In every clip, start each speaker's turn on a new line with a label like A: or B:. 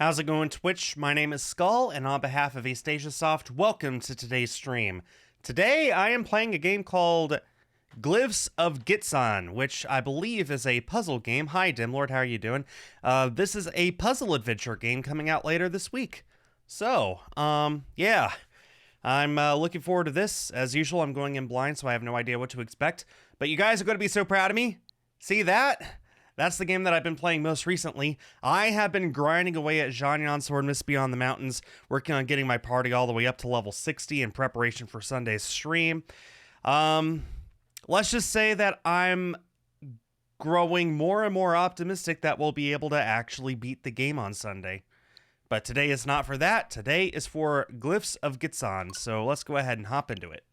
A: How's it going, Twitch? My name is Skull, and on behalf of AstasiaSoft, welcome to today's stream. Today, I am playing a game called Glyphs of Gitzan, which I believe is a puzzle game. Hi, Dimlord, how are you doing? This is a puzzle adventure game coming out later this week. So, yeah. I'm looking forward to this. As usual, I'm going in blind, so I have no idea what to expect. But you guys are going to be so proud of me. See that? That's the game that I've been playing most recently. I have been grinding away at Zhanyan Sword Mist Beyond the Mountains, working on getting my party all the way up to level 60 in preparation for Sunday's stream. Let's just say that I'm growing more and more optimistic that we'll be able to actually beat the game on Sunday. But today is not for that. Today is for Glyphs of Gitzan. So let's go ahead and hop into it.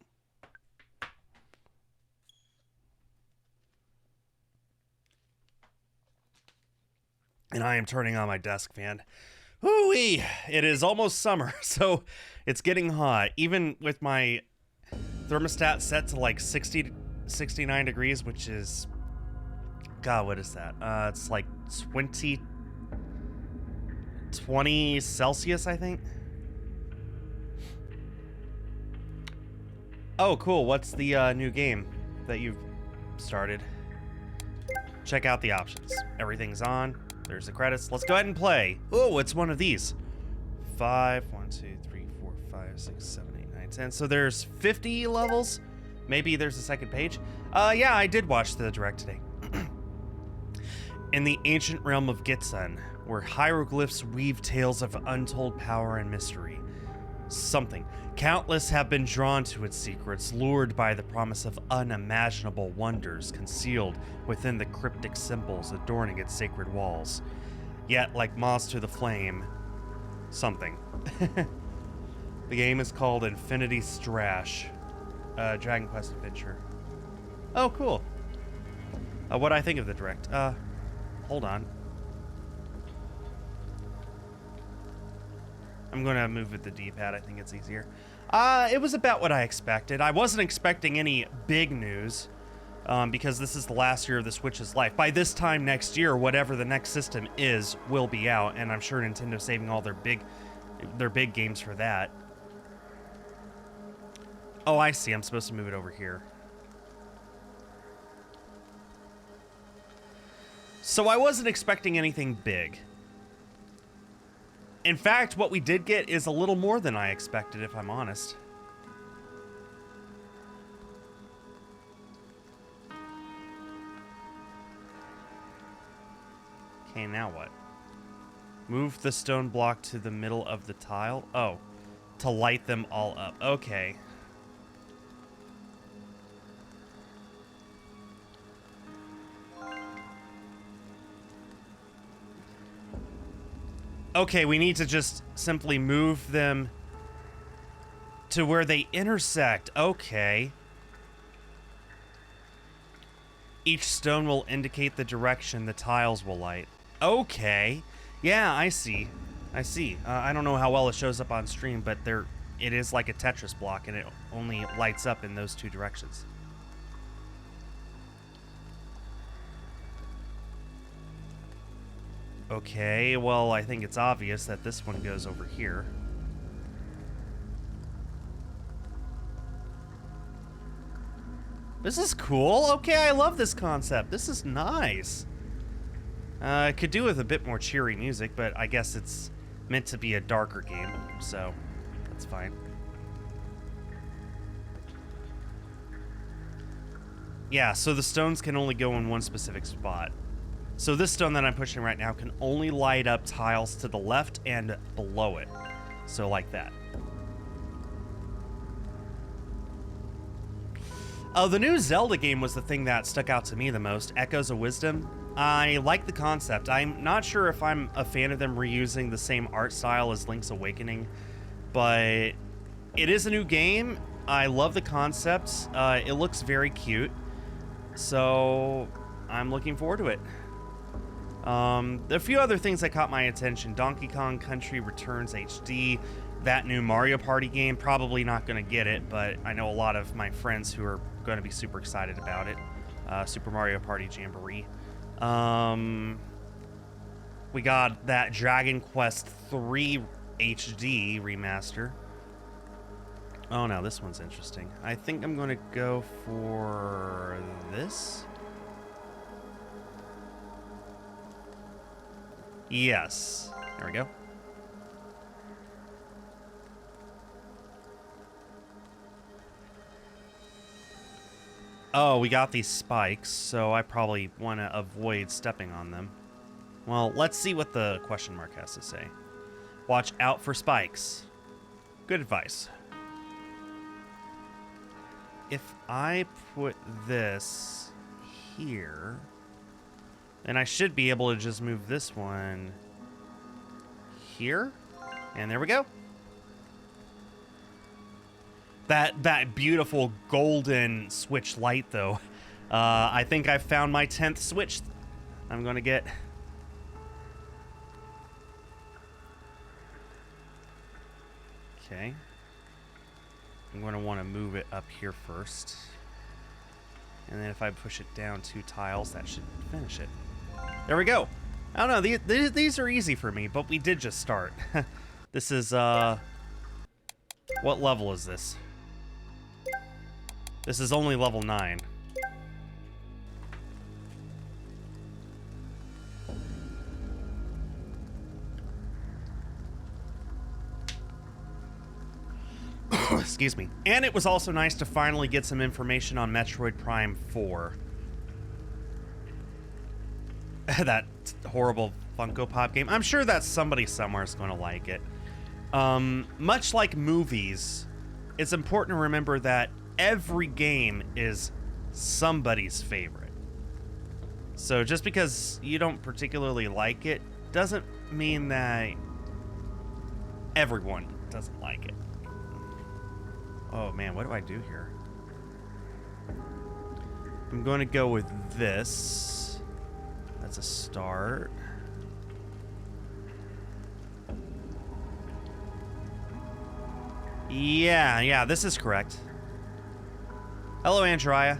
A: And I am turning on my desk fan. Hoo-wee! It is almost summer, so it's getting hot. Even with my thermostat set to like 60 to 69 degrees, which is... God, what is that? It's like 20 Celsius, I think. Oh, cool. What's the new game that you've started? Check out the options. Everything's on. There's the credits. Let's go ahead and play. Oh, it's one of these. 5, 1, 2, 3, 4, 5, 6, 7, 8, 9, 10. So there's 50 levels. Maybe there's a second page. Yeah, I did watch the direct today. In the ancient realm of Gitzan, where hieroglyphs weave tales of untold power and mystery. Something. Countless have been drawn to its secrets, lured by the promise of unimaginable wonders concealed within the cryptic symbols adorning its sacred walls. Yet, like moths to the flame, something. The game is called Infinity Strash, Dragon Quest adventure. Oh, cool. What do I think of the direct? Hold on. I'm going to move with the D-pad. I think it's easier. It was about what I expected. I wasn't expecting any big news because this is the last year of the Switch's life. By this time next year, whatever the next system is will be out, and I'm sure Nintendo's saving all their big games for that. Oh, I see. I'm supposed to move it over here. So I wasn't expecting anything big. In fact, what we did get is a little more than I expected, if I'm honest. Okay, now what? Move the stone block to the middle of the tile. Oh, to light them all up. Okay. Okay, we need to just simply move them to where they intersect. Okay. Each stone will indicate the direction the tiles will light. Okay. Yeah, I see. I see. I don't know how well it shows up on stream, but it is like a Tetris block, and it only lights up in those two directions. Okay, well, I think it's obvious that this one goes over here. This is cool. Okay, I love this concept. This is nice. It could do with a bit more cheery music, but I guess it's meant to be a darker game, so that's fine. Yeah, so the stones can only go in one specific spot. So this stone that I'm pushing right now can only light up tiles to the left and below it. So like that. The new Zelda game was the thing that stuck out to me the most, Echoes of Wisdom. I like the concept. I'm not sure if I'm a fan of them reusing the same art style as Link's Awakening, but it is a new game. I love the concept. It looks very cute. So I'm looking forward to it. A few other things that caught my attention. Donkey Kong Country Returns HD, that new Mario Party game. Probably not going to get it, but I know a lot of my friends who are going to be super excited about it. Super Mario Party Jamboree. we got that Dragon Quest III HD remaster. Oh no, this one's interesting. I think I'm going to go for this. Yes. There we go. Oh, we got these spikes, so I probably want to avoid stepping on them. Well, let's see what the question mark has to say. Watch out for spikes. Good advice. If I put this here, then I should be able to just move this one here. And there we go. That beautiful golden switch light, though. I think I found my 10th switch I'm going to get. Okay. I'm going to want to move it up here first. And then if I push it down 2 tiles, that should finish it. There we go. I don't know. These are easy for me, but we did just start. This is, what level is this? This is only level 9. Excuse me. And it was also nice to finally get some information on Metroid Prime 4. That horrible Funko Pop game. I'm sure that somebody somewhere is going to like it. Much like movies, it's important to remember that every game is somebody's favorite. So just because you don't particularly like it doesn't mean that everyone doesn't like it. Oh man, what do I do here? I'm going to go with this. That's a start. Yeah, this is correct. Hello, Andrea.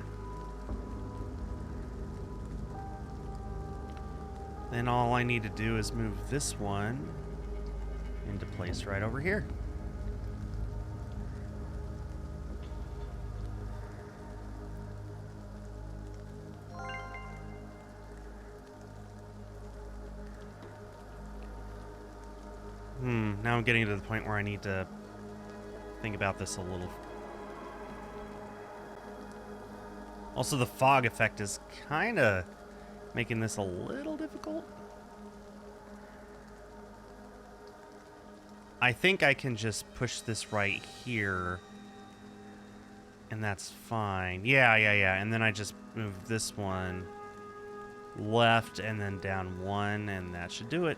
A: Then all I need to do is move this one into place right over here. Now I'm getting to the point where I need to think about this a little. Also, the fog effect is kind of making this a little difficult. I think I can just push this right here, and that's fine. Yeah. And then I just move this one left and then down 1, and that should do it.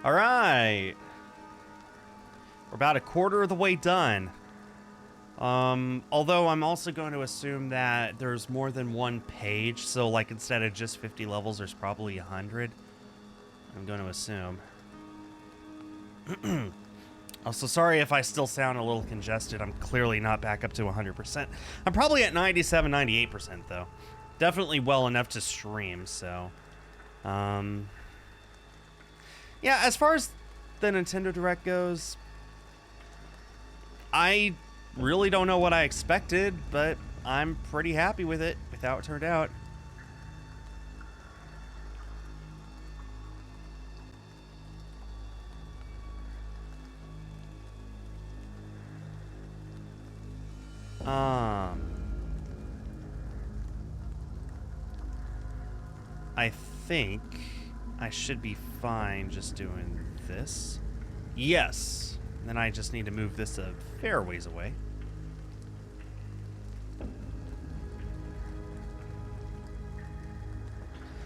A: All right. We're about a quarter of the way done. Although I'm also going to assume that there's more than one page, so like instead of just 50 levels, there's probably 100. I'm going to assume. Also, sorry if I still sound a little congested. I'm clearly not back up to 100%. I'm probably at 97, 98% though. Definitely well enough to stream, so. Yeah, as far as the Nintendo Direct goes, I really don't know what I expected, but I'm pretty happy with it, with how it turned out. I think I should be fine just doing this. Yes. Then I just need to move this a fair ways away.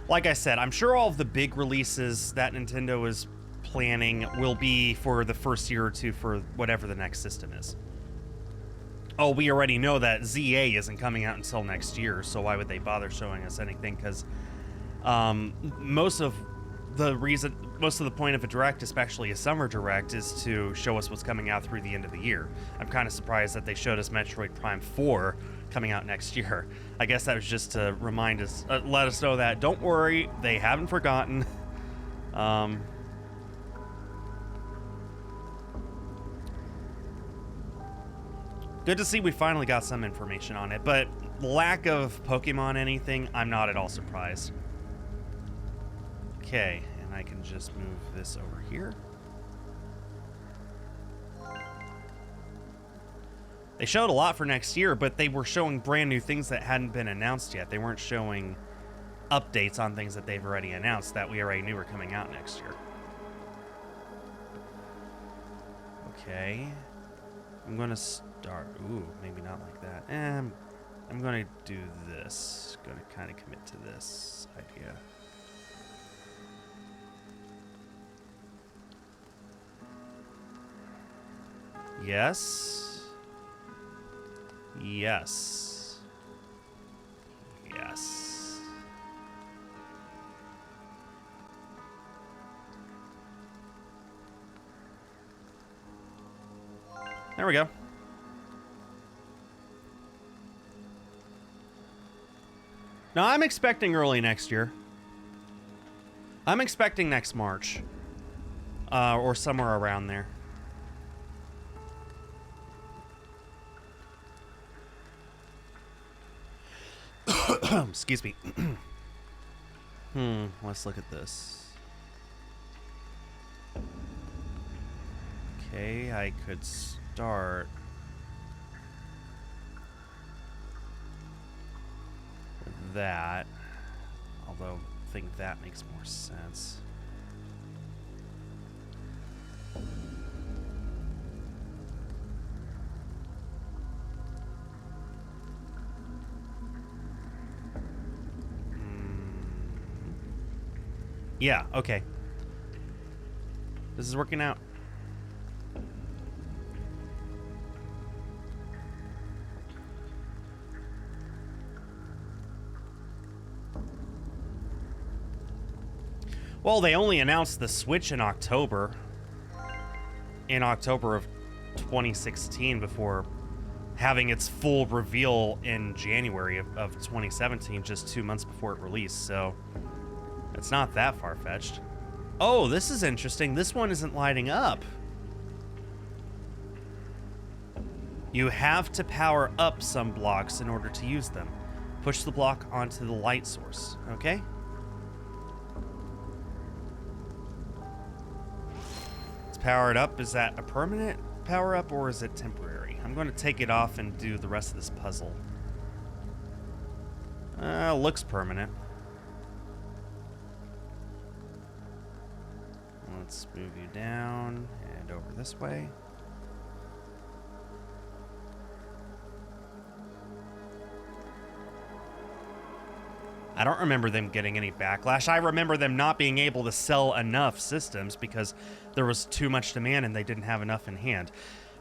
A: Like I said, I'm sure all of the big releases that Nintendo is planning will be for the first year or two for whatever the next system is. Oh, we already know that ZA isn't coming out until next year, so why would they bother showing us anything? Because most of the point of a direct, especially a summer direct, is to show us what's coming out through the end of the year. I'm kind of surprised that they showed us Metroid Prime 4 coming out next year. I guess that was just to remind us, let us know that don't worry, they haven't forgotten. Good to see we finally got some information on it, but lack of Pokemon anything, I'm not at all surprised. Okay, and I can just move this over here. They showed a lot for next year, but they were showing brand new things that hadn't been announced yet. They weren't showing updates on things that they've already announced that we already knew were coming out next year. Okay. I'm gonna start. Ooh, maybe not like that. I'm gonna do this. Gonna kind of commit to this idea. Yes. Yes. Yes. There we go. Now, I'm expecting early next year. I'm expecting next March. Or somewhere around there. Excuse me. Let's look at this. Okay, I could start with that. Although I think that makes more sense. Yeah, okay. This is working out. Well, they only announced the Switch in October. In October of 2016 before having its full reveal in January of 2017, just 2 months before it released, so it's not that far-fetched. Oh, this is interesting. This one isn't lighting up. You have to power up some blocks in order to use them. Push the block onto the light source, okay? It's powered up. Is that a permanent power-up or is it temporary? I'm going to take it off and do the rest of this puzzle. Looks permanent. Let's move you down and over this way. I don't remember them getting any backlash. I remember them not being able to sell enough systems because there was too much demand and they didn't have enough in hand.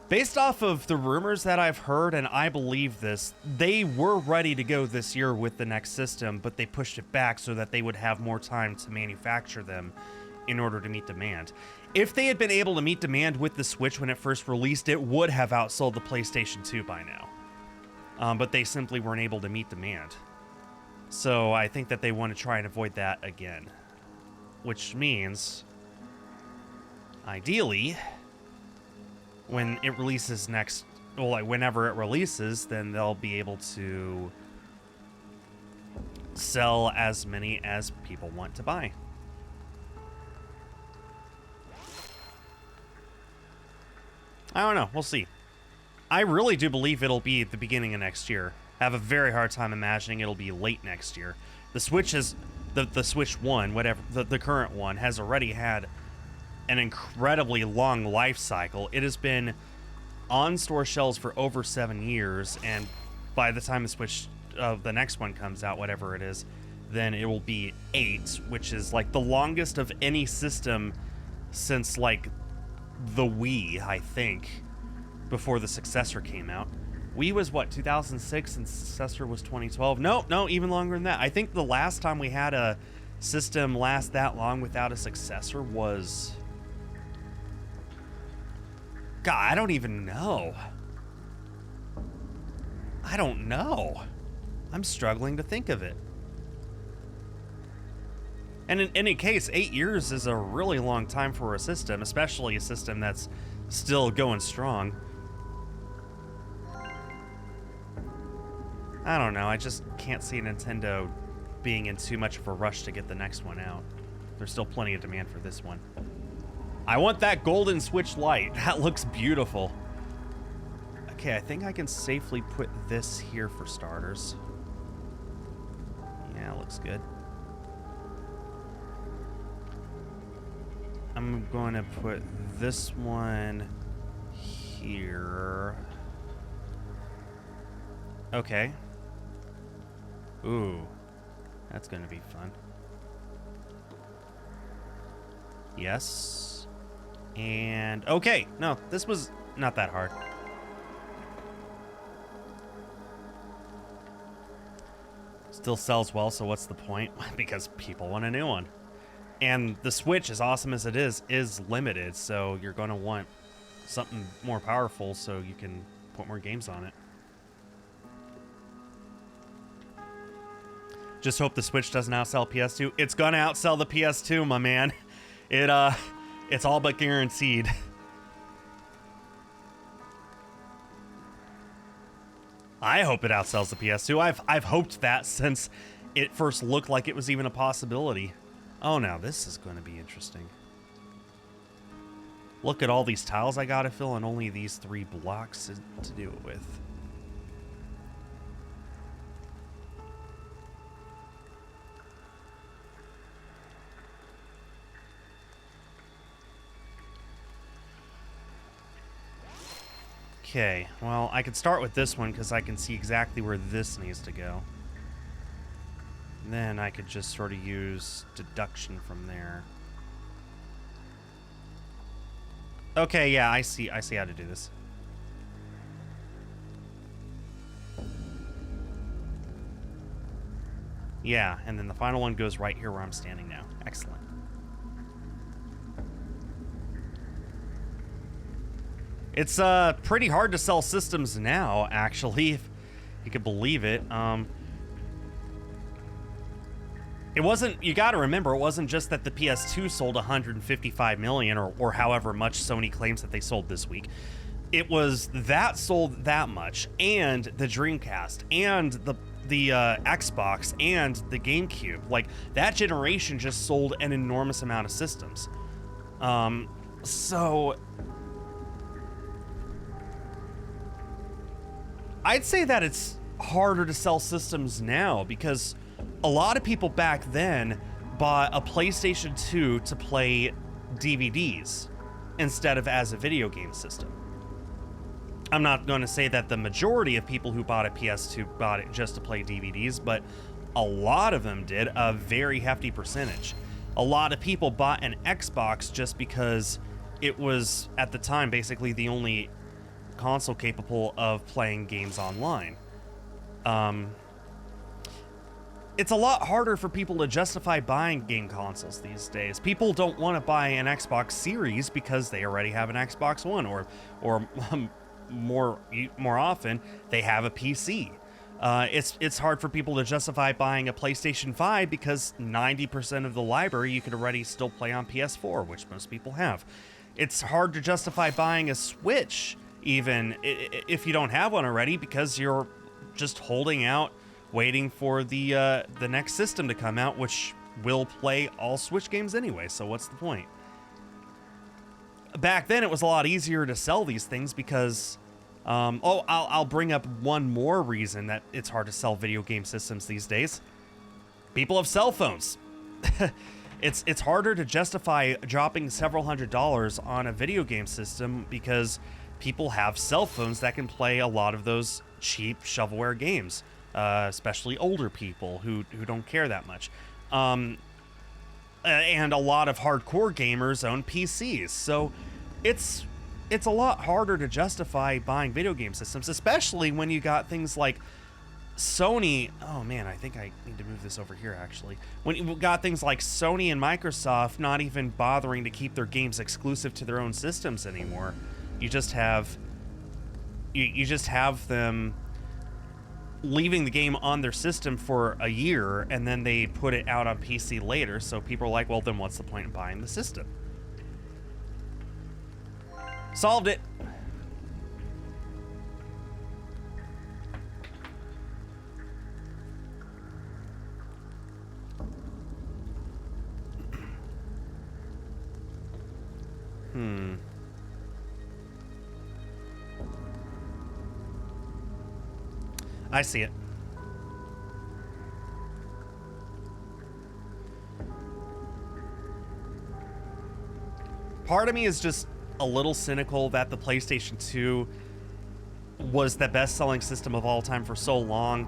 A: Based off of the rumors that I've heard, and I believe this, they were ready to go this year with the next system, but they pushed it back so that they would have more time to manufacture them in order to meet demand. If they had been able to meet demand with the Switch when it first released, it would have outsold the PlayStation 2 by now. But they simply weren't able to meet demand. So I think that they want to try and avoid that again. Which means, ideally, when it releases next, well, like whenever it releases, then they'll be able to sell as many as people want to buy. I don't know. We'll see. I really do believe it'll be at the beginning of next year. I have a very hard time imagining it'll be late next year. The Switch is the Switch 1, whatever the current one, has already had an incredibly long life cycle. It has been on store shelves for over 7 years, and by the time the Switch, the next one comes out, whatever it is, then it will be 8, which is like the longest of any system since like the Wii, I think, before the successor came out. Wii was what, 2006, and successor was 2012? No, even longer than that. I think the last time we had a system last that long without a successor was... God, I don't even know. I don't know. I'm struggling to think of it. And in any case, 8 years is a really long time for a system, especially a system that's still going strong. I don't know, I just can't see Nintendo being in too much of a rush to get the next one out. There's still plenty of demand for this one. I want that golden Switch Lite. That looks beautiful. Okay, I think I can safely put this here for starters. Yeah, looks good. I'm going to put this one here. Okay. Ooh, that's going to be fun. Yes. And okay, no, this was not that hard. Still sells well, so what's the point? Because people want a new one. And the Switch, as awesome as it is limited, so you're going to want something more powerful so you can put more games on it. Just hope the Switch doesn't outsell PS2. It's going to outsell the PS2, my man. It's all but guaranteed. I hope it outsells the PS2. I've hoped that since it first looked like it was even a possibility. Oh, now this is going to be interesting. Look at all these tiles I gotta fill and only these 3 blocks to do it with. Okay, well, I could start with this one because I can see exactly where this needs to go. Then I could just sort of use deduction from there. Okay, yeah, I see how to do this. Yeah, and then the final one goes right here where I'm standing now. Excellent. It's pretty hard to sell systems now, actually, if you could believe it. It wasn't, you gotta remember, it wasn't just that the PS2 sold 155 million or however much Sony claims that they sold this week. It was that sold that much, and the Dreamcast, and the Xbox, and the GameCube. Like, that generation just sold an enormous amount of systems. So I'd say that it's harder to sell systems now because a lot of people back then bought a PlayStation 2 to play DVDs instead of as a video game system. I'm not going to say that the majority of people who bought a PS2 bought it just to play DVDs, but a lot of them did, a very hefty percentage. A lot of people bought an Xbox just because it was, at the time, basically the only console capable of playing games online. It's a lot harder for people to justify buying game consoles these days. People don't want to buy an Xbox Series because they already have an Xbox One, or more often they have a PC. It's hard for people to justify buying a PlayStation 5 because 90% of the library you could already still play on PS4, which most people have. It's hard to justify buying a Switch even if you don't have one already because you're just holding out, waiting for the next system to come out, which will play all Switch games anyway, so what's the point? Back then, it was a lot easier to sell these things because... I'll bring up one more reason that it's hard to sell video game systems these days. People have cell phones. It's harder to justify dropping several $100s on a video game system because people have cell phones that can play a lot of those cheap shovelware games. Especially older people who don't care that much. And a lot of hardcore gamers own PCs, so it's a lot harder to justify buying video game systems, especially when you got things like Sony. Oh man, I think I need to move this over here actually. When you got things like Sony and Microsoft not even bothering to keep their games exclusive to their own systems anymore. You just have them leaving the game on their system for a year, and then they put it out on PC later, so people are like, well, then what's the point in buying the system? Solved it. I see it. Part of me is just a little cynical that the PlayStation 2 was the best-selling system of all time for so long,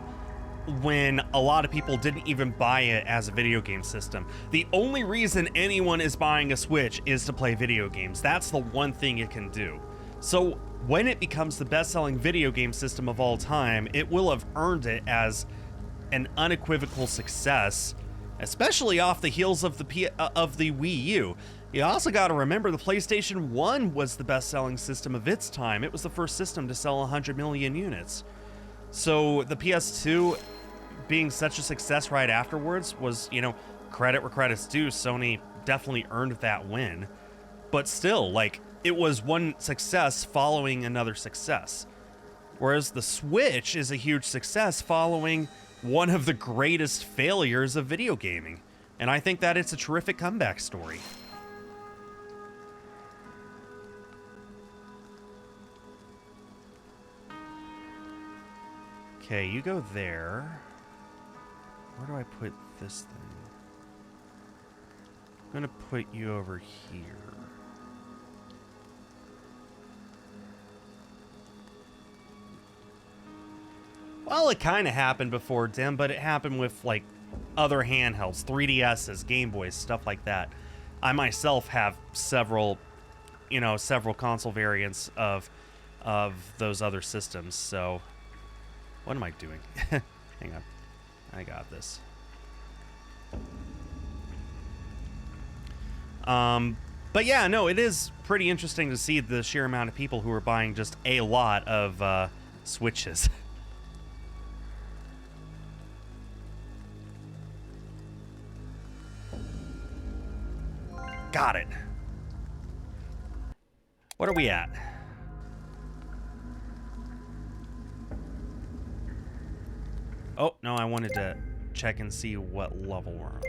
A: when a lot of people didn't even buy it as a video game system. The only reason anyone is buying a Switch is to play video games. That's the one thing it can do. So when it becomes the best-selling video game system of all time, it will have earned it as an unequivocal success, especially off the heels of the Wii U. You also got to remember the PlayStation 1 was the best-selling system of its time. It was the first system to sell 100 million units. So the PS2 being such a success right afterwards was, you know, credit where credit's due. Sony definitely earned that win. But still, like, it was one success following another success. Whereas the Switch is a huge success following one of the greatest failures of video gaming. And I think that it's a terrific comeback story. Okay, you go there. Where do I put this thing? I'm gonna put you over here. Well, it kind of happened before, Dim, but it happened with, like, other handhelds, 3DSs, Game Boys, stuff like that. I myself have several console variants of those other systems, so... What am I doing? Hang on. I got this. But yeah, no, it is pretty interesting to see the sheer amount of people who are buying just a lot of Switches. Got it. What are we at? Oh, no, I wanted to check and see what level we're on.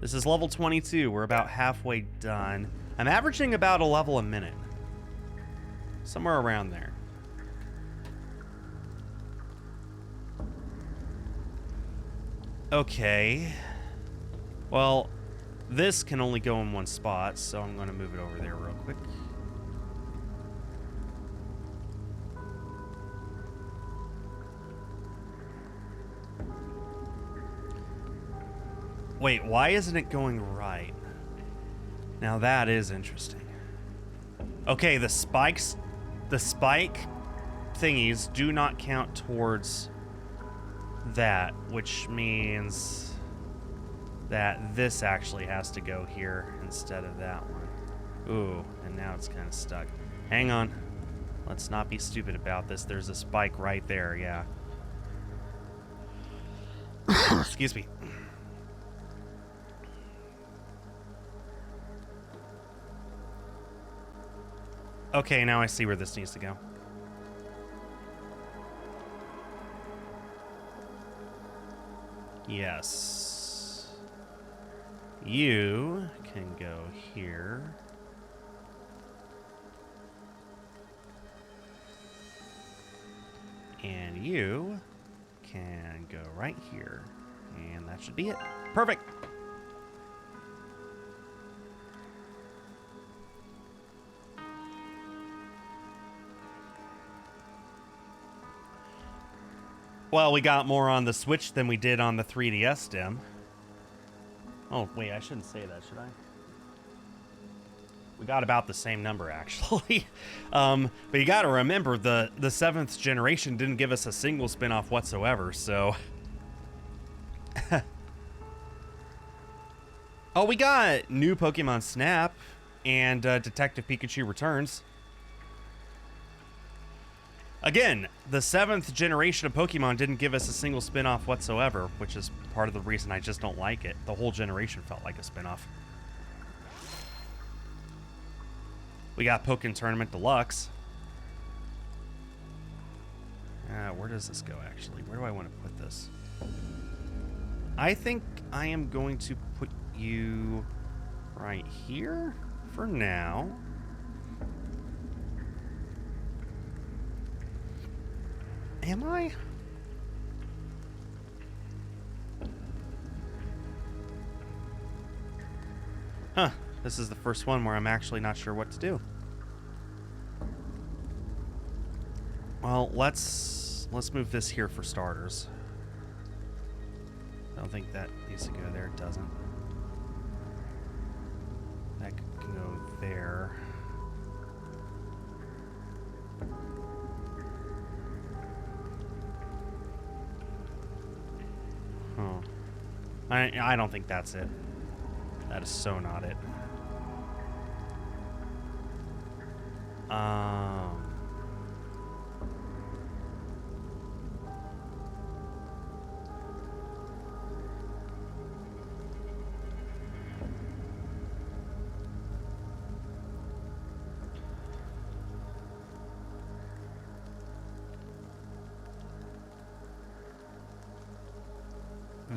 A: This is level 22. We're about halfway done. I'm averaging about a level a minute. Somewhere around there. Okay. Well, this can only go in one spot, so I'm going to move it over there real quick. Wait, why isn't it going right? Now that is interesting. Okay, the spike thingies do not count towards that, which means that this actually has to go here instead of that one. Ooh, and now it's kind of stuck. Hang on. Let's not be stupid about this. There's a spike right there, yeah. Excuse me. Okay, now I see where this needs to go. Yes. You can go here. And you can go right here. And that should be it. Perfect. Well, we got more on the Switch than we did on the 3DS, Dim. Oh, wait, I shouldn't say that, should I? We got about the same number, actually. But you got to remember, the 7th generation didn't give us a single spin-off whatsoever, so... Oh, we got new Pokemon Snap and Detective Pikachu Returns. Again, the 7th generation of Pokemon didn't give us a single spin-off whatsoever, which is part of the reason I just don't like it. The whole generation felt like a spin-off. We got Pokken Tournament Deluxe. Where does this go, actually? Where do I want to put this? I think I am going to put you right here for now. Am I? Huh. This is the first one where I'm actually not sure what to do. Well, let's move this here for starters. I don't think that needs to go there. It doesn't. That can go there. Huh. I don't think that's it. That is so not it.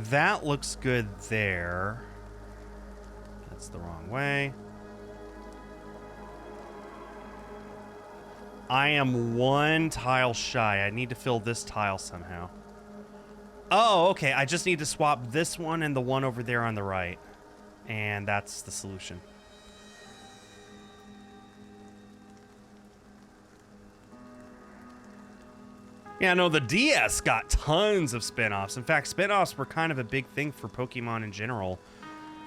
A: That looks good there. That's the wrong way. I am one tile shy. I need to fill this tile somehow. Oh, okay. I just need to swap this one and the one over there on the right. And that's the solution. Yeah, no, the DS got tons of spin-offs. In fact, spin-offs were kind of a big thing for Pokemon in general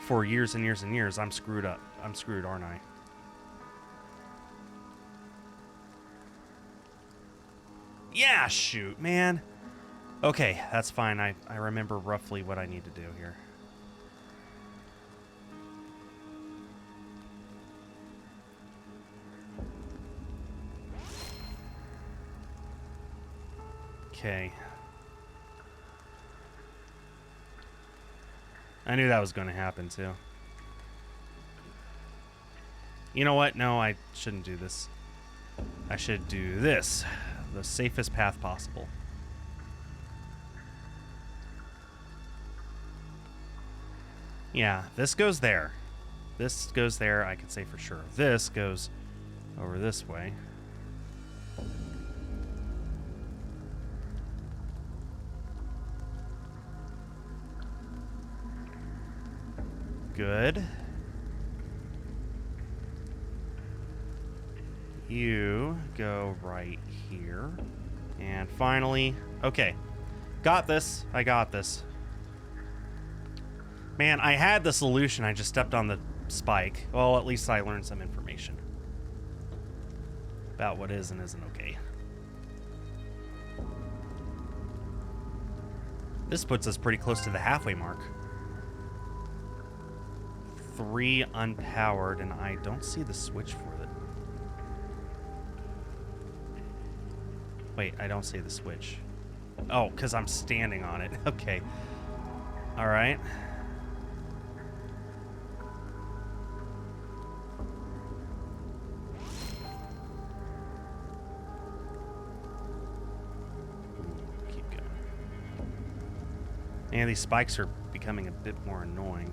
A: for years and years and years. I'm screwed up. I'm screwed, aren't I? Yeah, shoot, man. Okay, that's fine. I remember roughly what I need to do here. Okay. I knew that was going to happen, too. You know what? No, I shouldn't do this. I should do this. The safest path possible. Yeah, this goes there. This goes there, I can say for sure. This goes over this way. Good. You go right here. And finally, okay. Got this. I got this. Man, I had the solution. I just stepped on the spike. Well, at least I learned some information about what is and isn't okay. This puts us pretty close to the halfway mark. 3 unpowered, and I don't see the switch for it. Wait, I don't see the switch. Oh, because I'm standing on it. Okay. All right. Keep going. And these spikes are becoming a bit more annoying.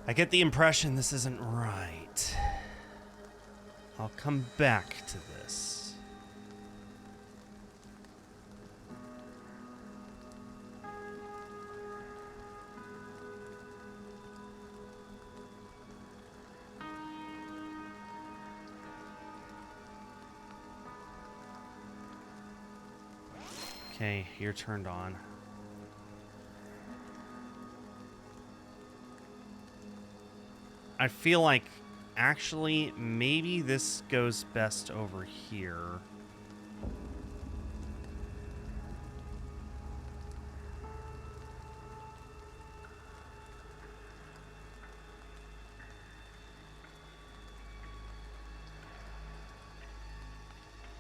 A: I get the impression this isn't right. I'll come back to this. Okay, you're turned on. I feel like actually maybe this goes best over here.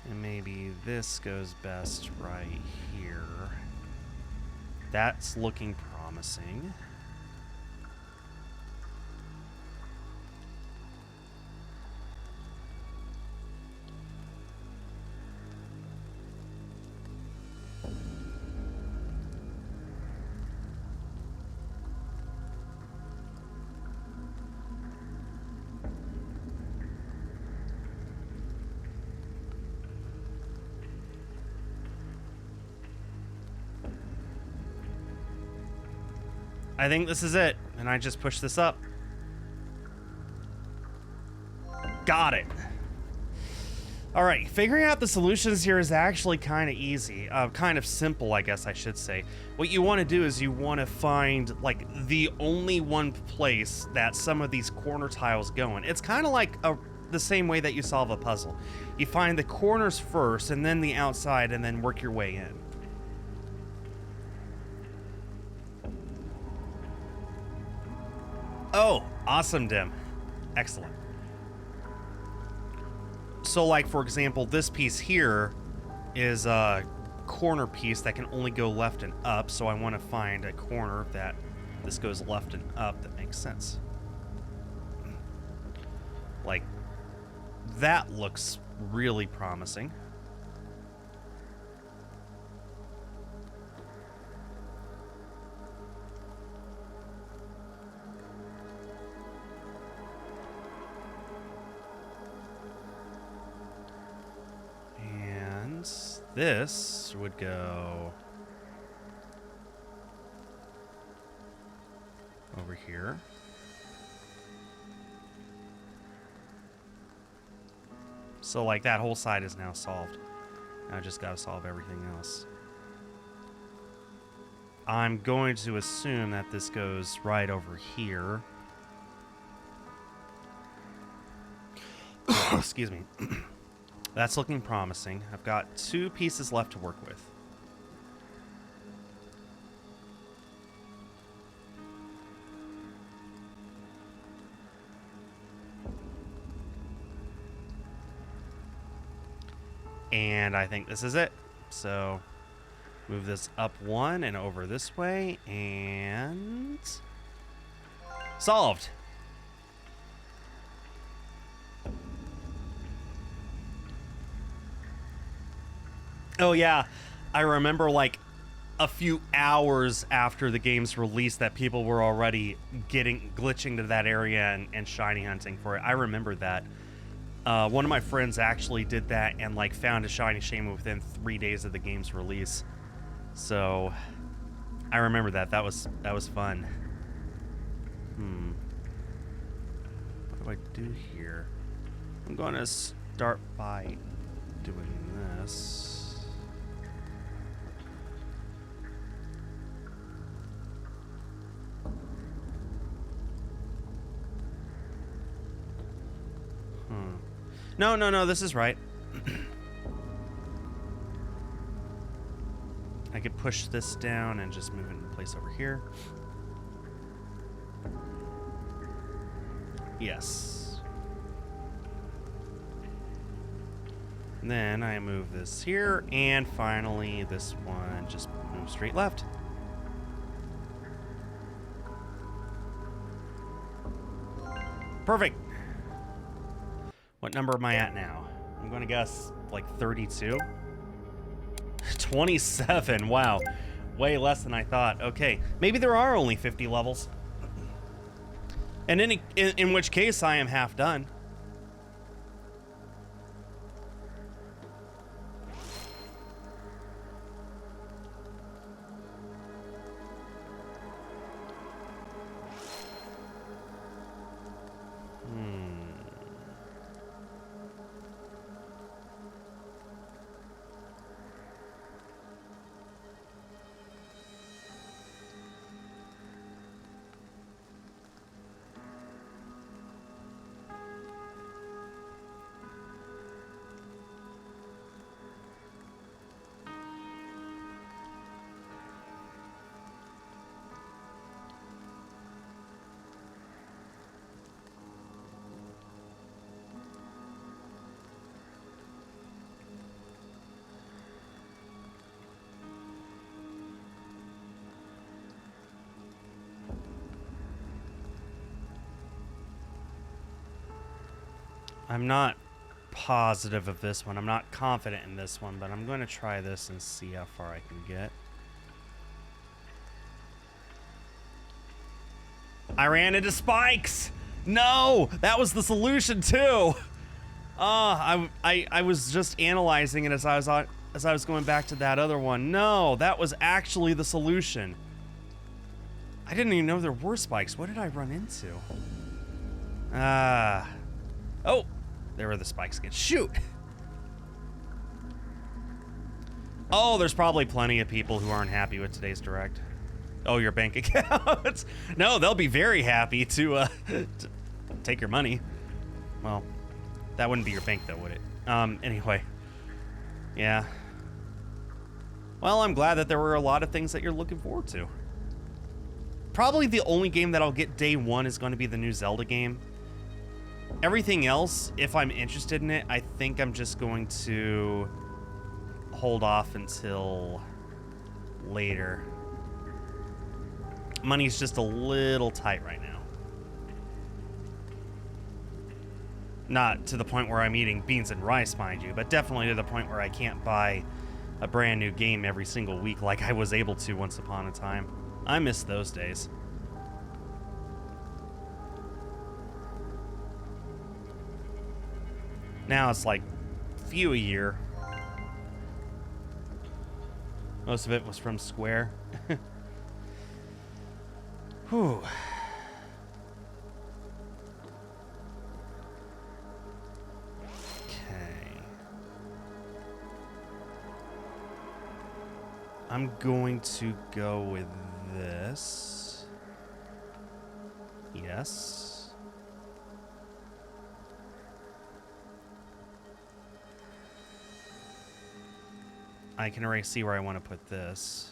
A: And maybe this goes best right here. That's looking promising. I think this is it, and I just push this up. Got it. All right, figuring out the solutions here is actually kind of easy, kind of simple, I guess I should say. What you want to do is you want to find like the only one place that some of these corner tiles go in. It's kind of like the same way that you solve a puzzle. You find the corners first, and then the outside, and then work your way in. Oh, awesome, Dim. Excellent. So, like, for example, this piece here is a corner piece that can only go left and up, so I want to find a corner that this goes left and up that makes sense. Like, that looks really promising. This would go over here. So like that whole side is now solved. Now I just gotta solve everything else. I'm going to assume that this goes right over here. Excuse me. That's looking promising. I've got 2 pieces left to work with. And I think this is it. So move this up 1 and over this way, and solved. Oh yeah, I remember like a few hours after the game's release that people were already glitching to that area and shiny hunting for it. I remember that. One of my friends actually did that and like found a shiny shame within 3 days of the game's release. So I remember that. That was fun. What do I do here? I'm going to start by doing this. No, this is right. I could push this down and just move it in place over here. Yes. And then I move this here, and finally this one just moves straight left. Perfect. What number am I at now? I'm going to guess like 32. 27. Wow. Way less than I thought. Okay. Maybe there are only 50 levels. And in which case I am half done. I'm not positive of this one. I'm not confident in this one, but I'm going to try this and see how far I can get. I ran into spikes! No! That was the solution too! I was just analyzing it as I was going back to that other one. No, that was actually the solution. I didn't even know there were spikes. What did I run into? Oh, there were the spikes again. Shoot! Oh, there's probably plenty of people who aren't happy with today's Direct. Oh, your bank accounts. No, they'll be very happy to take your money. Well, that wouldn't be your bank though, would it? Anyway. Yeah. Well, I'm glad that there were a lot of things that you're looking forward to. Probably the only game that I'll get day one is going to be the new Zelda game. Everything else, if I'm interested in it, I think I'm just going to hold off until later. Money's just a little tight right now. Not to the point where I'm eating beans and rice, mind you, but definitely to the point where I can't buy a brand new game every single week like I was able to once upon a time. I miss those days. Now it's like few a year. Most of it was from Square. Whew. Okay. I'm going to go with this. Yes. I can already see where I want to put this.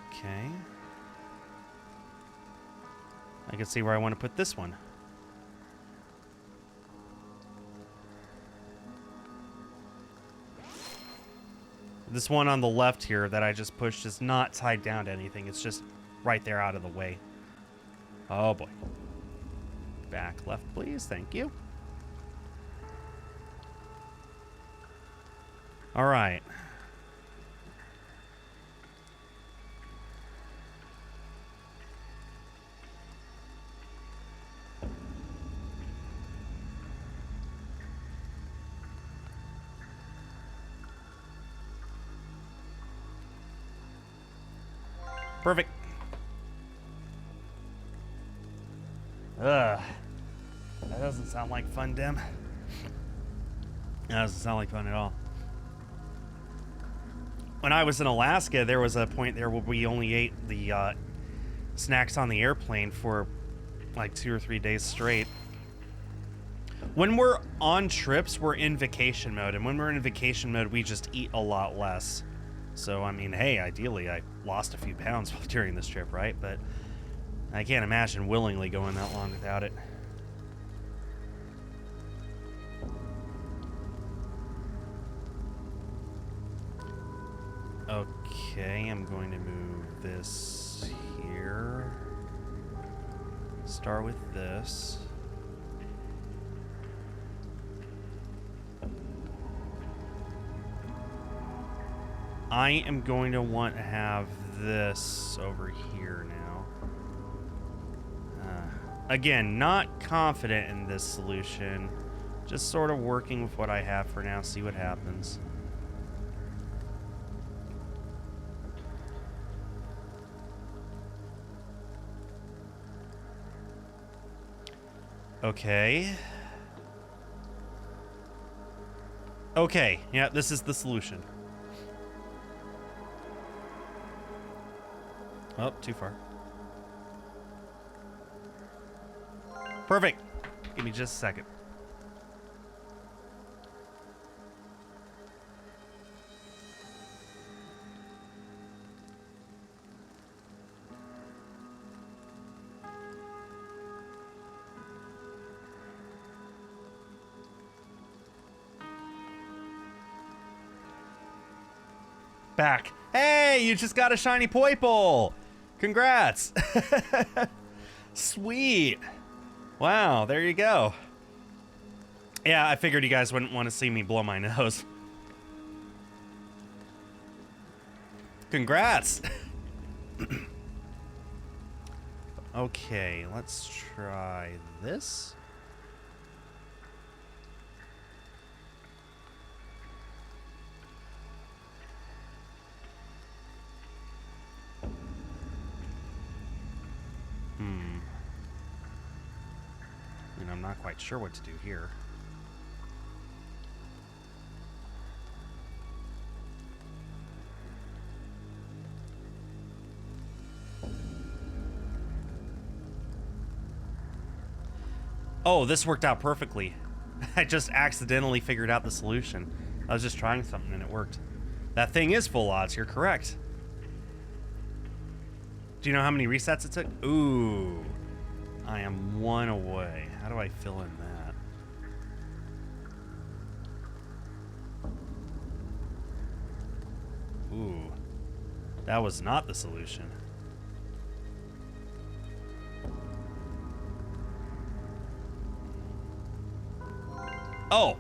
A: Okay. I can see where I want to put this one. This one on the left here that I just pushed is not tied down to anything. It's just right there out of the way. Oh boy. Back left, please. Thank you. All right. Perfect. Ugh. That doesn't sound like fun, Dim. That doesn't sound like fun at all. When I was in Alaska, there was a point there where we only ate the snacks on the airplane for like 2 or 3 days straight. When we're on trips, we're in vacation mode. And when we're in vacation mode, we just eat a lot less. So, I mean, hey, ideally, I lost a few pounds during this trip, right? But I can't imagine willingly going that long without it. Okay, I'm going to move this here. Start with this. I am going to want to have this over here now. Again, not confident in this solution. Just sort of working with what I have for now, see what happens. Okay. Okay, yeah, this is the solution. Oh, too far. Perfect. Give me just a second. back. Hey, you just got a shiny Poiple. Congrats. Sweet. Wow, there you go. Yeah, I figured you guys wouldn't want to see me blow my nose. Congrats. Okay, let's try this. And I'm not quite sure what to do here. Oh, this worked out perfectly. I just accidentally figured out the solution. I was just trying something and it worked. That thing is full odds, you're correct. Do you know how many resets it took? Ooh. I am one away. How do I fill in that? Ooh. That was not the solution. Oh,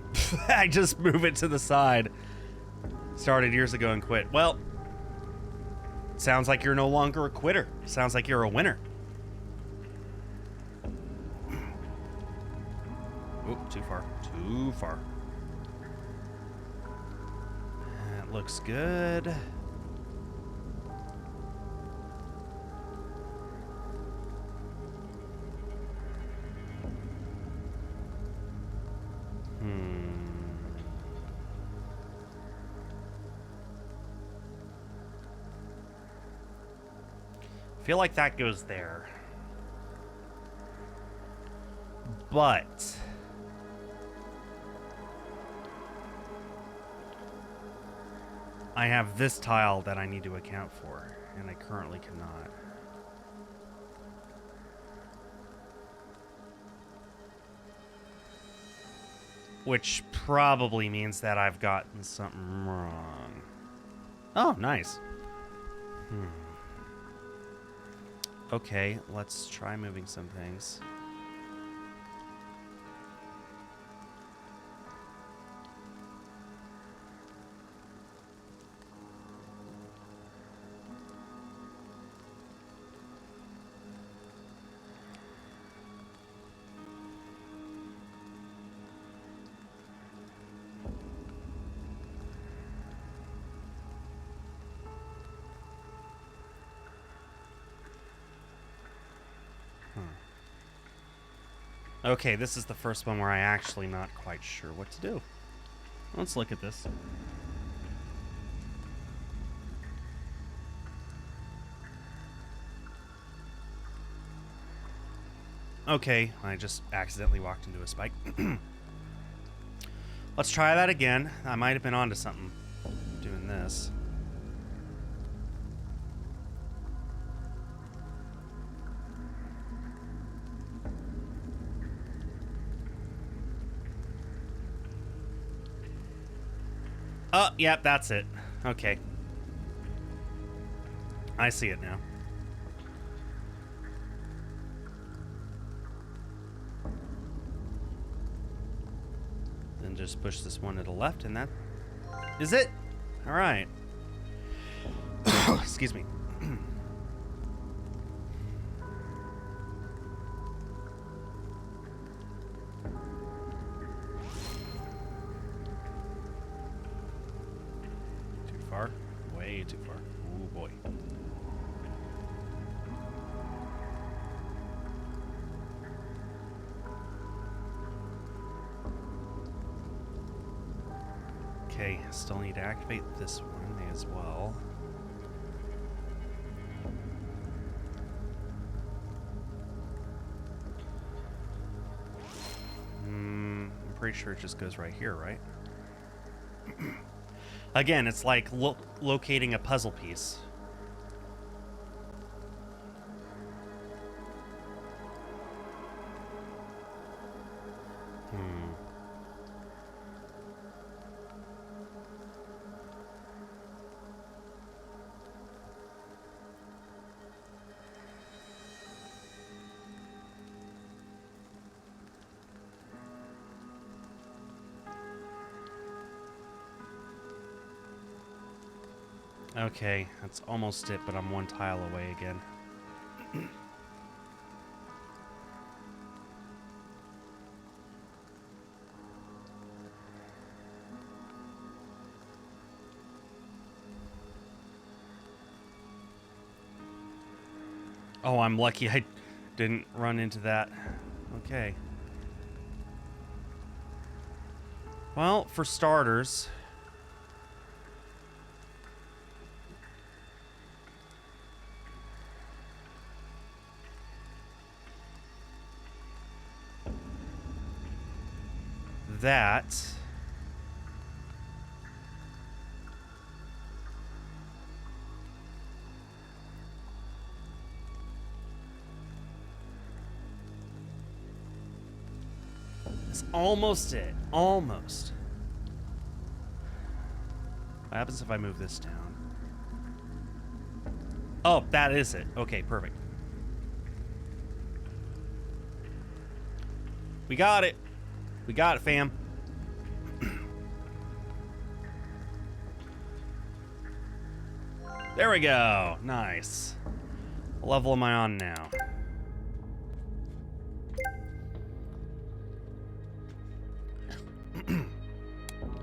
A: I just move it to the side. Started years ago and quit. Well, sounds like you're no longer a quitter. Sounds like you're a winner. Oh, too far. Too far. That looks good. I feel like that goes there. But I have this tile that I need to account for, and I currently cannot. Which probably means that I've gotten something wrong. Oh, nice. Okay, let's try moving some things. Okay, this is the first one where I actually not quite sure what to do. Let's look at this. Okay, I just accidentally walked into a spike. Let's try that again. I might have been onto something doing this. Oh, yep, that's it. Okay. I see it now. Then just push this one to the left, and that is it. All right. Excuse me. Way too far. Oh boy. Okay, still need to activate this one as well. I'm pretty sure it just goes right here, right? Again, it's like locating a puzzle piece. Okay, that's almost it, but I'm one tile away again. Oh, I'm lucky I didn't run into that. Okay. Well, for starters... that... is almost it. Almost. What happens if I move this down? Oh, that is it. Okay, perfect. We got it. We got it, fam. There we go. Nice. What level am I on now?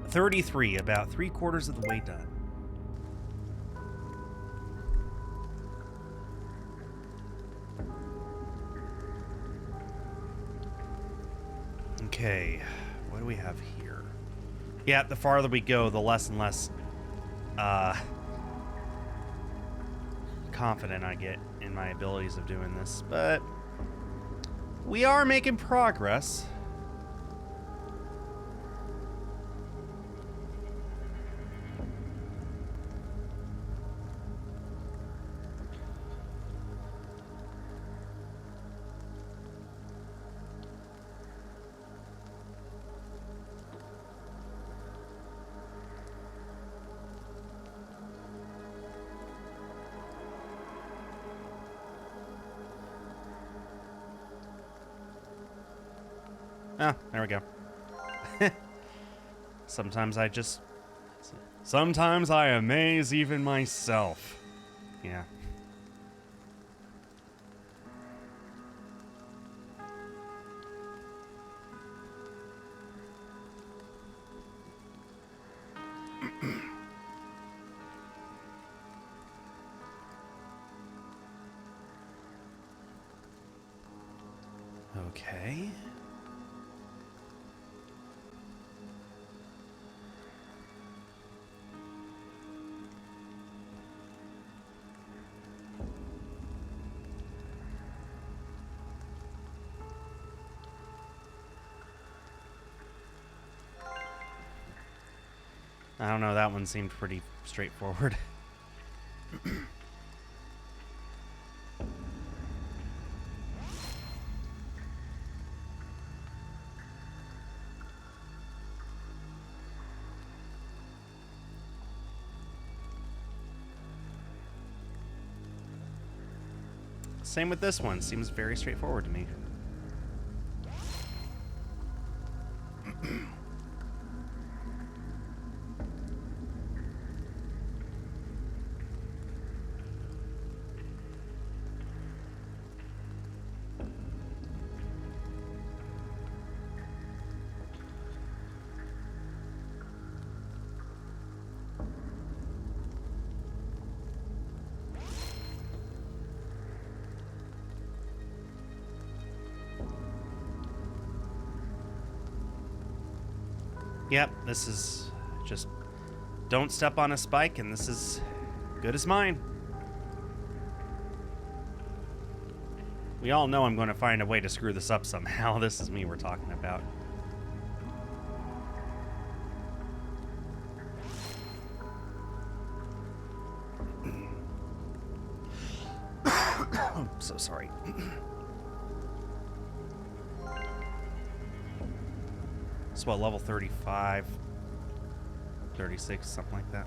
A: $33, about 3/4 of the way done. Okay, what do we have here? Yeah, the farther we go, the less and less confident I get in my abilities of doing this, but we are making progress. Ah, there we go. Sometimes I amaze even myself. Yeah. Okay. I don't know, that one seemed pretty straightforward. Same with this one, seems very straightforward to me. Yep, this is just don't step on a spike, and this is good as mine. We all know I'm going to find a way to screw this up somehow. This is me we're talking about. I'm so sorry. It's what, level 35, 36, something like that.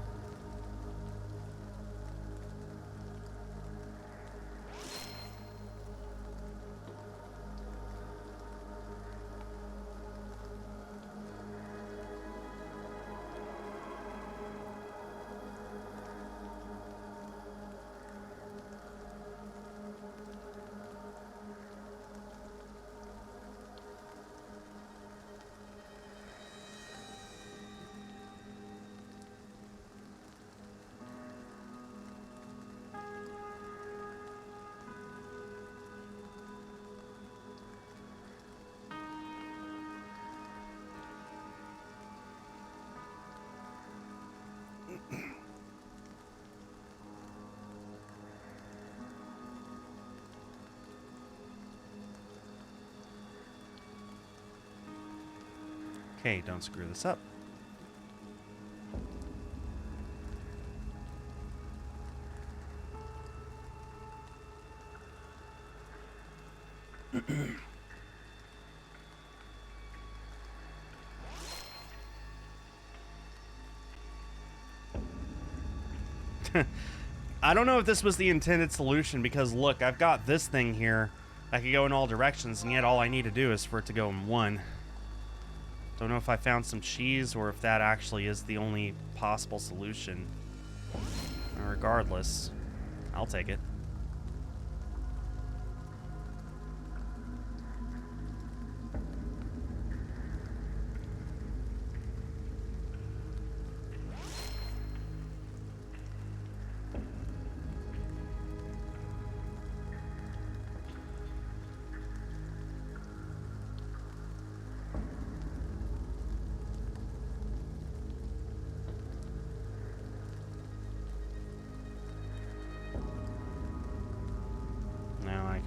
A: Okay, don't screw this up. I don't know if this was the intended solution, because look, I've got this thing here. I could go in all directions, and yet all I need to do is for it to go in one. Don't know if I found some cheese or if that actually is the only possible solution. Regardless, I'll take it.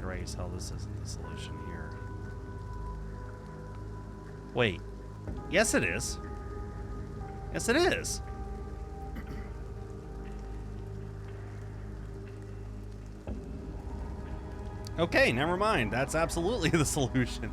A: Raise hell, this isn't the solution here. Wait. Yes, it is. Yes, it is. Okay, never mind. That's absolutely the solution.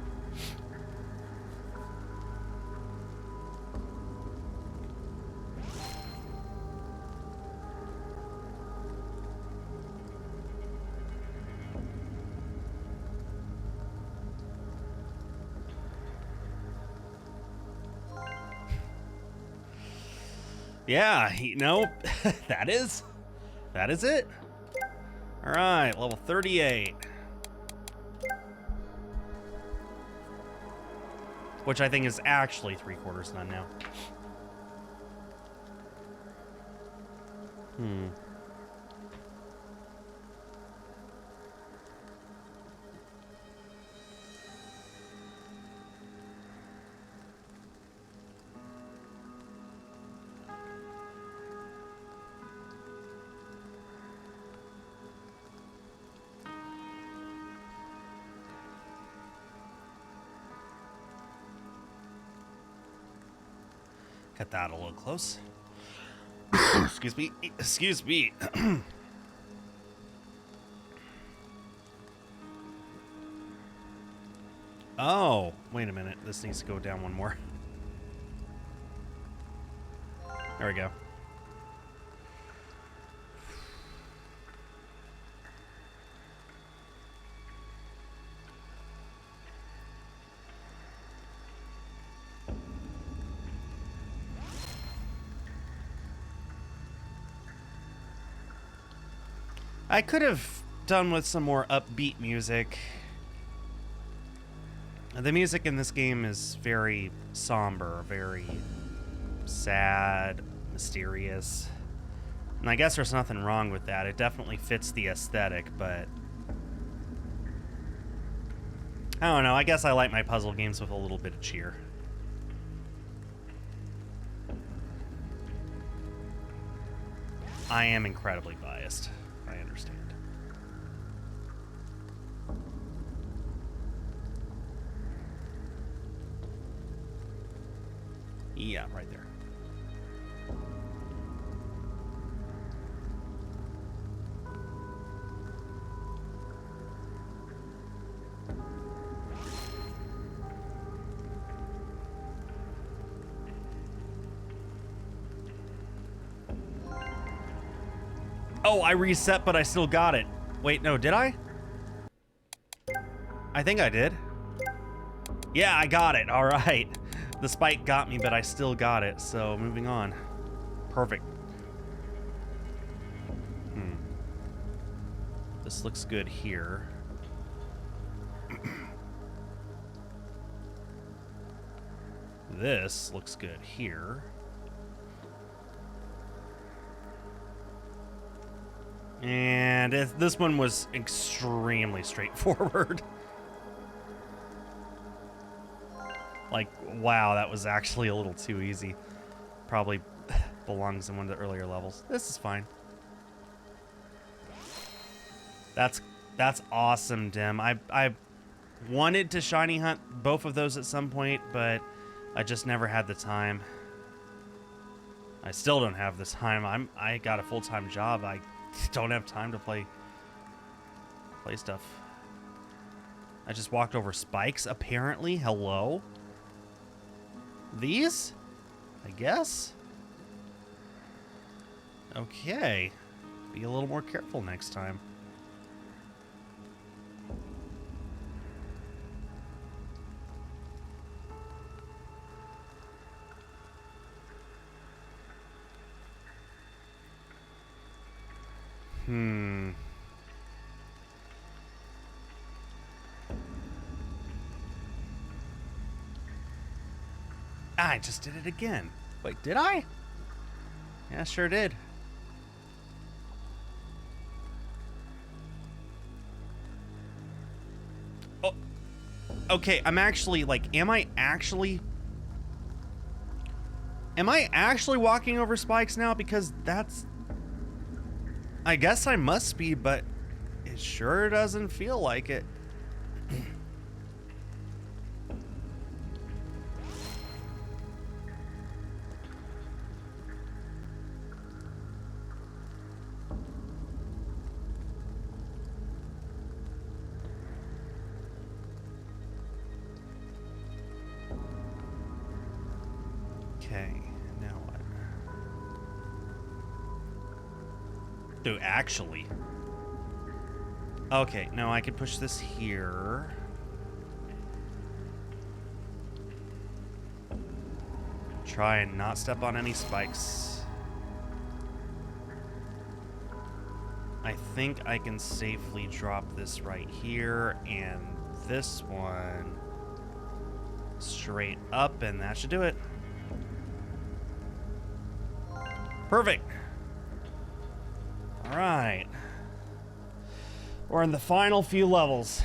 A: Yeah, you know, that is it. All right, level 38. Which I think is actually 3/4 done now. Cut that a little close. Excuse me. Excuse me. Oh, wait a minute. This needs to go down one more. There we go. I could have done with some more upbeat music. The music in this game is very somber, very sad, mysterious. And I guess there's nothing wrong with that. It definitely fits the aesthetic, but I don't know. I guess I like my puzzle games with a little bit of cheer. I am incredibly biased. I understand. Yeah, right there. Oh, I reset, but I still got it. Wait, no, did I? I think I did. Yeah, I got it. All right. The spike got me, but I still got it. So moving on. Perfect. This looks good here. This looks good here. And this one was extremely straightforward. Like, wow, that was actually a little too easy. Probably belongs in one of the earlier levels. This is fine. That's awesome, Dim. I wanted to shiny hunt both of those at some point, but I just never had the time. I still don't have the time. I got a full-time job. I don't have time to play stuff. I just walked over spikes, apparently. Hello? These? I guess? Okay. Be a little more careful next time. I just did it again. Wait, did I? Yeah, sure did. Oh, okay, I'm actually, like, am I actually walking over spikes now? Because that's... I guess I must be, but it sure doesn't feel like it. Okay, now what? Dude, actually. Okay, no, I could push this here. Try and not step on any spikes. I think I can safely drop this right here and this one straight up, and that should do it. Perfect. All right. We're in the final few levels.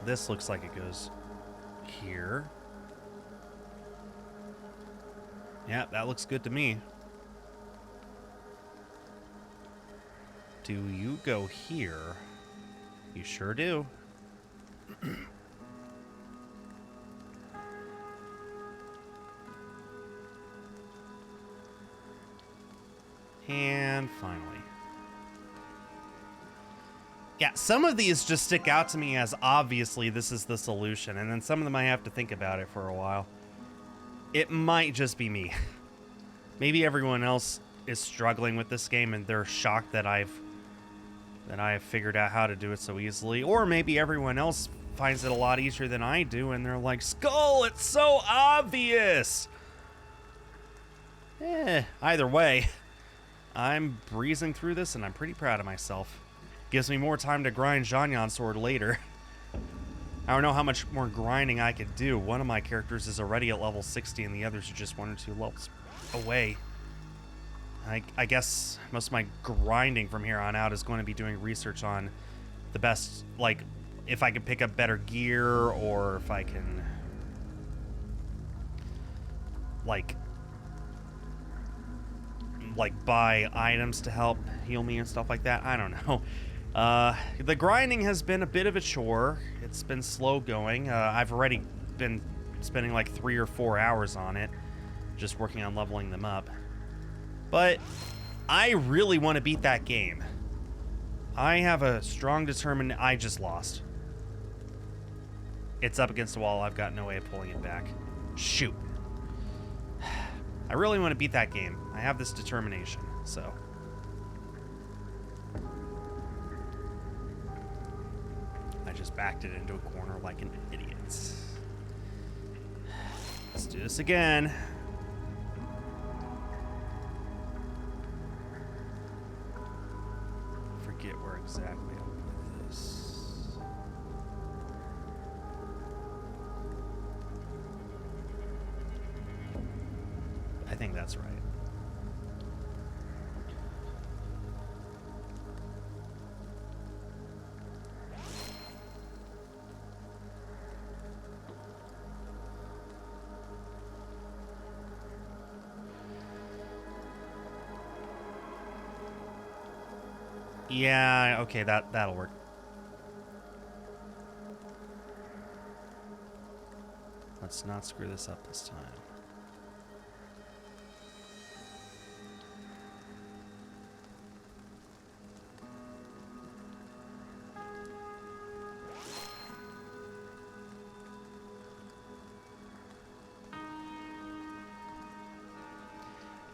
A: This looks like it goes here. Yeah, that looks good to me. Do you go here? You sure do. And finally. Yeah, some of these just stick out to me as obviously this is the solution, and then some of them I have to think about it for a while. It might just be me. Maybe everyone else is struggling with this game and they're shocked that I've figured out how to do it so easily, or maybe everyone else finds it a lot easier than I do and they're like, Skull, it's so obvious. Either way, I'm breezing through this and I'm pretty proud of myself. Gives me more time to grind Zhanyan Sword later. I don't know how much more grinding I could do. One of my characters is already at level 60 and the others are just 1 or 2 levels away. I guess most of my grinding from here on out is going to be doing research on the best, like, if I can pick up better gear, or if I can, like buy items to help heal me and stuff like that. I don't know. The grinding has been a bit of a chore. It's been slow going. I've already been spending like 3 or 4 hours on it, just working on leveling them up. But I really want to beat that game. I have a strong determined... I just lost. It's up against the wall. I've got no way of pulling it back. Shoot. I really want to beat that game. I have this determination, so... I just backed it into a corner like an idiot. Let's do this again. Forget where exactly I'll put this. I think that's right. Yeah, okay, that'll work. Let's not screw this up this time.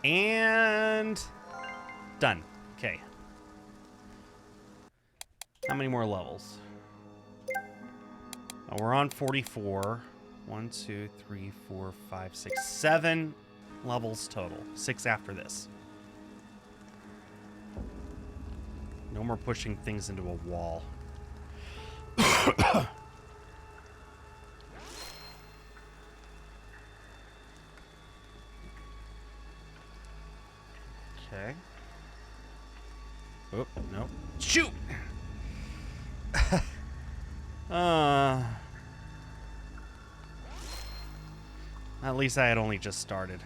A: And done. Okay. How many more levels? Oh, we're on 44. 1, 2, 3, 4, 5, 6, 7 levels total. 6 after this. No more pushing things into a wall. Okay. Oh, no. Shoot! At least I had only just started.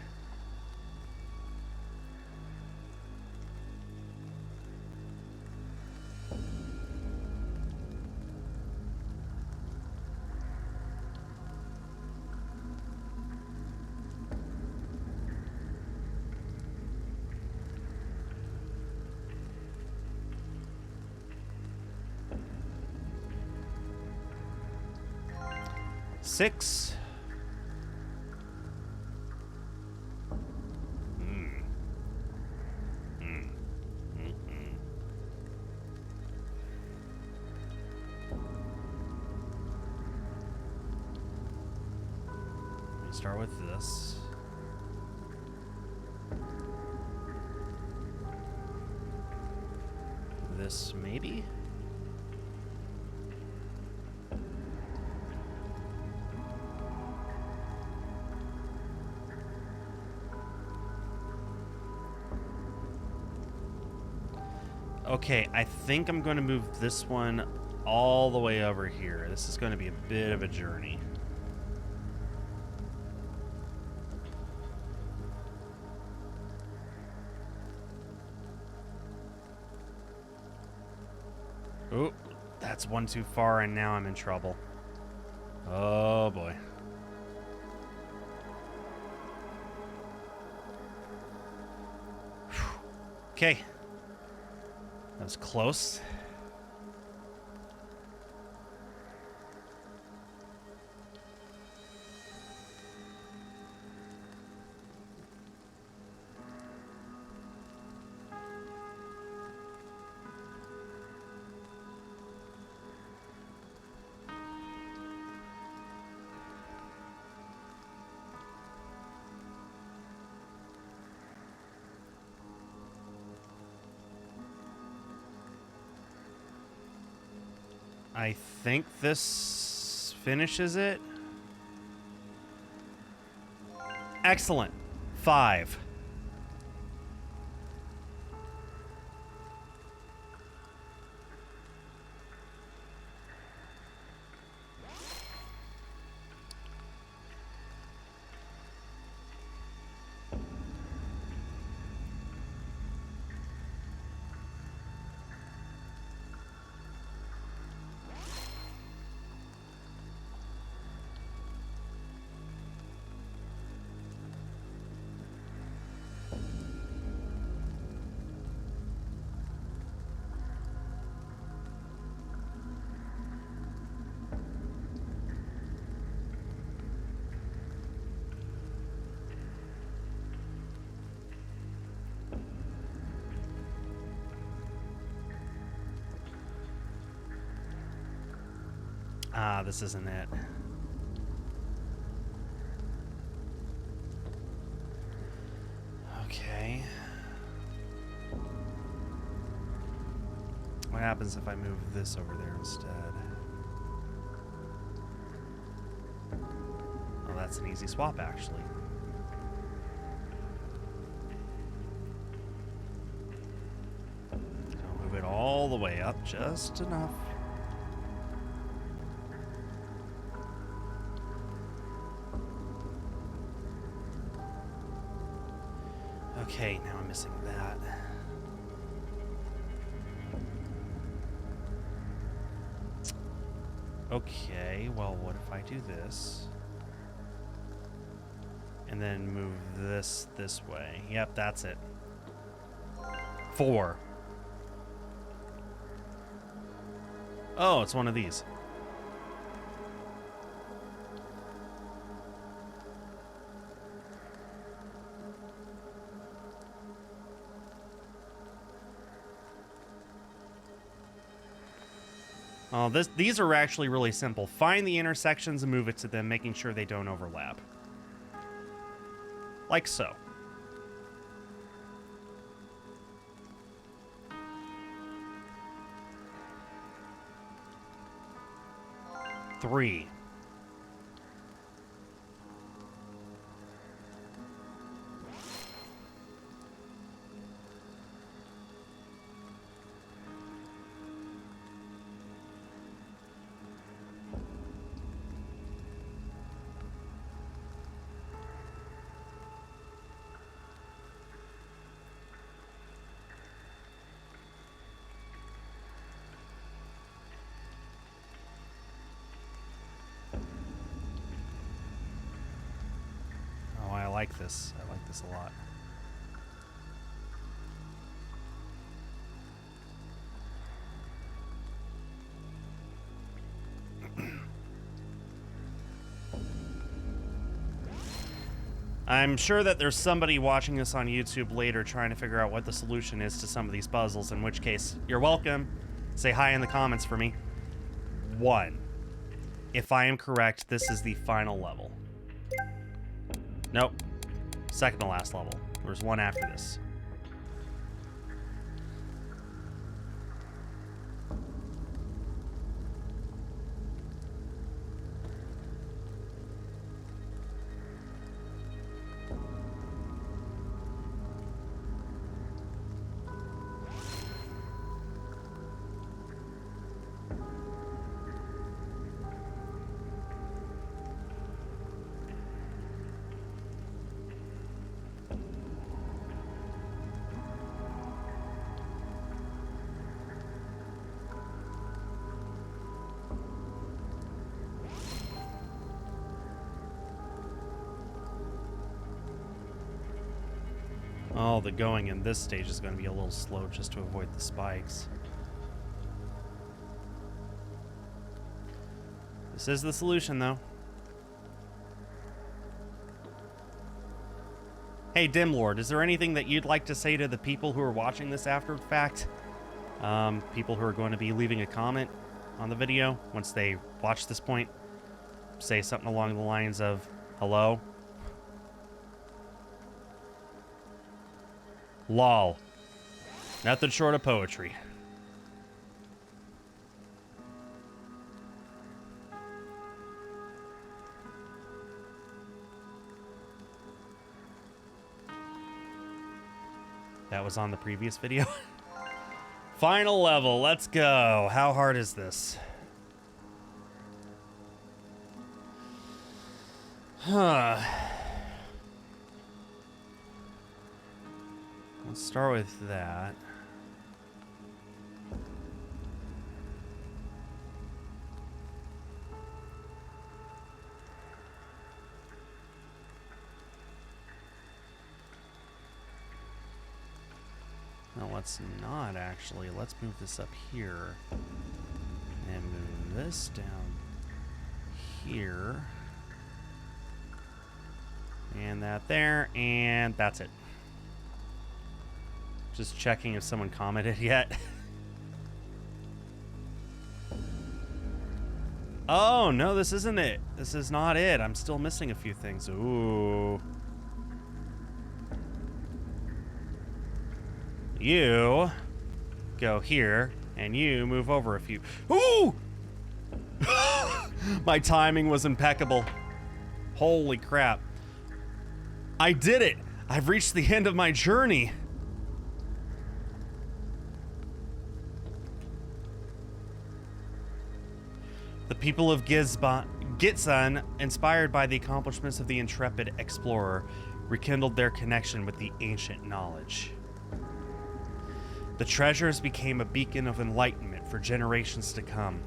A: Six. Start with this. This maybe? Okay, I think I'm going to move this one all the way over here. This is going to be a bit of a journey. Oh, that's one too far, and now I'm in trouble. Oh, boy. Okay. That was close. I think this finishes it. Excellent. 5. Ah, this isn't it. Okay. What happens if I move this over there instead? Oh, that's an easy swap, actually. I'll move it all the way up, just enough. Okay, now I'm missing that. Okay, well, what if I do this? And then move this way. Yep, that's it. 4. Oh, it's one of these. Oh, these are actually really simple. Find the intersections and move it to them, making sure they don't overlap. Like so. Three. I like this. I like this a lot. I'm sure that there's somebody watching this on YouTube later trying to figure out what the solution is to some of these puzzles, in which case, you're welcome. Say hi in the comments for me. 1. If I am correct, this is the final level. Nope. Second to last level. There's one after this. Oh, the going in this stage is going to be a little slow just to avoid the spikes. This is the solution, though. Hey, Dimlord, is there anything that you'd like to say to the people who are watching this after the fact? People who are going to be leaving a comment on the video once they watch this point? Say something along the lines of, hello? Lol. Nothing short of poetry. That was on the previous video. Final level, let's go. How hard is this? Huh. Let's start with that. No, let's not actually. Let's move this up here. And move this down here. And that there. And that's it. Just checking if someone commented yet. Oh, no, this isn't it. This is not it. I'm still missing a few things. Ooh. You go here, and you move over a few. Ooh! My timing was impeccable. Holy crap. I did it! I've reached the end of my journey. The people of Gitzan, inspired by the accomplishments of the intrepid explorer, rekindled their connection with the ancient knowledge. The treasures became a beacon of enlightenment for generations to come.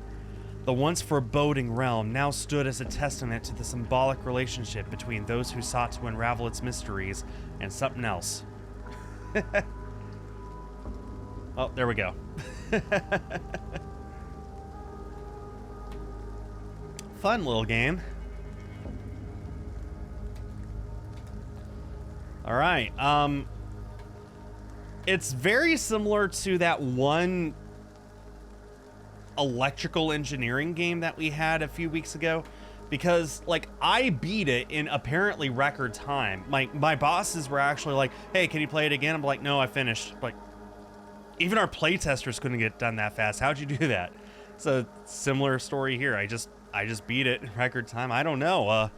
A: The once foreboding realm now stood as a testament to the symbolic relationship between those who sought to unravel its mysteries and something else. Oh, there we go. Fun little game. All right. It's very similar to that one electrical engineering game that we had a few weeks ago, because like I beat it in apparently record time. My bosses were actually like, "Hey, can you play it again?" I'm like, "No, I finished." Like, even our playtesters couldn't get done that fast. How'd you do that? So similar story here. I just beat it in record time. I don't know.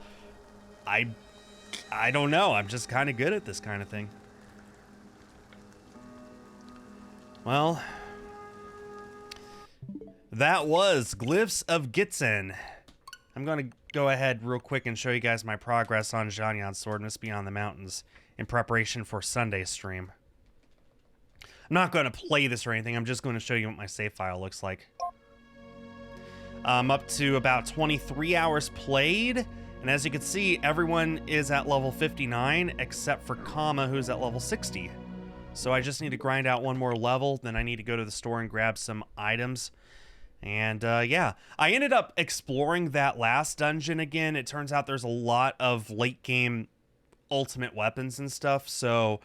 A: I don't know. I'm just kind of good at this kind of thing. Well, that was Glyphs of Gitzan. I'm going to go ahead real quick and show you guys my progress on Zhanyan's Sword Mist Beyond the Mountains in preparation for Sunday's stream. I'm not going to play this or anything. I'm just going to show you what my save file looks like. I'm up to about 23 hours played. And as you can see, everyone is at level 59 except for Kama, who's at level 60. So I just need to grind out one more level. Then I need to go to the store and grab some items. And yeah, I ended up exploring that last dungeon again. It turns out there's a lot of late game ultimate weapons and stuff. So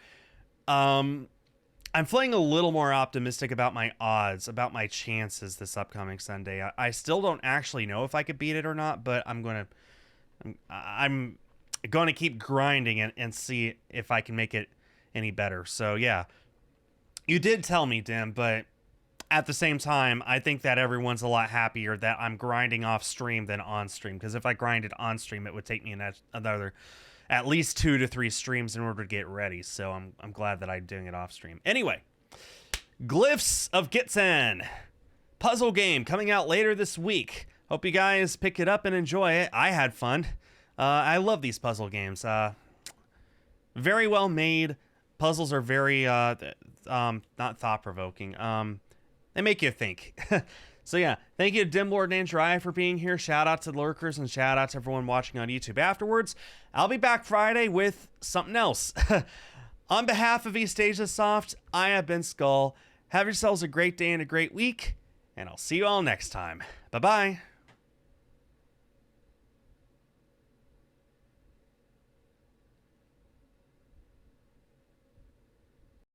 A: I'm feeling a little more optimistic about my odds, about my chances this upcoming Sunday. I still don't actually know if I could beat it or not, but I'm going to keep grinding and see if I can make it any better. So yeah, you did tell me, Dim, but at the same time, I think that everyone's a lot happier that I'm grinding off stream than on stream, because if I grinded on stream, it would take me another at least 2 to 3 streams in order to get ready. So I'm glad that I'm doing it off stream. Anyway, Glyphs of Gitzan, puzzle game coming out later this week. Hope you guys pick it up and enjoy it. I had fun. I love these puzzle games. Very well made. Puzzles are very not thought-provoking. They make you think. So yeah, thank you to Dimlord and Andrei for being here. Shout out to the lurkers and shout out to everyone watching on YouTube afterwards. I'll be back Friday with something else. On behalf of East Asia Soft, I have been Skull. Have yourselves a great day and a great week, and I'll see you all next time. Bye-bye.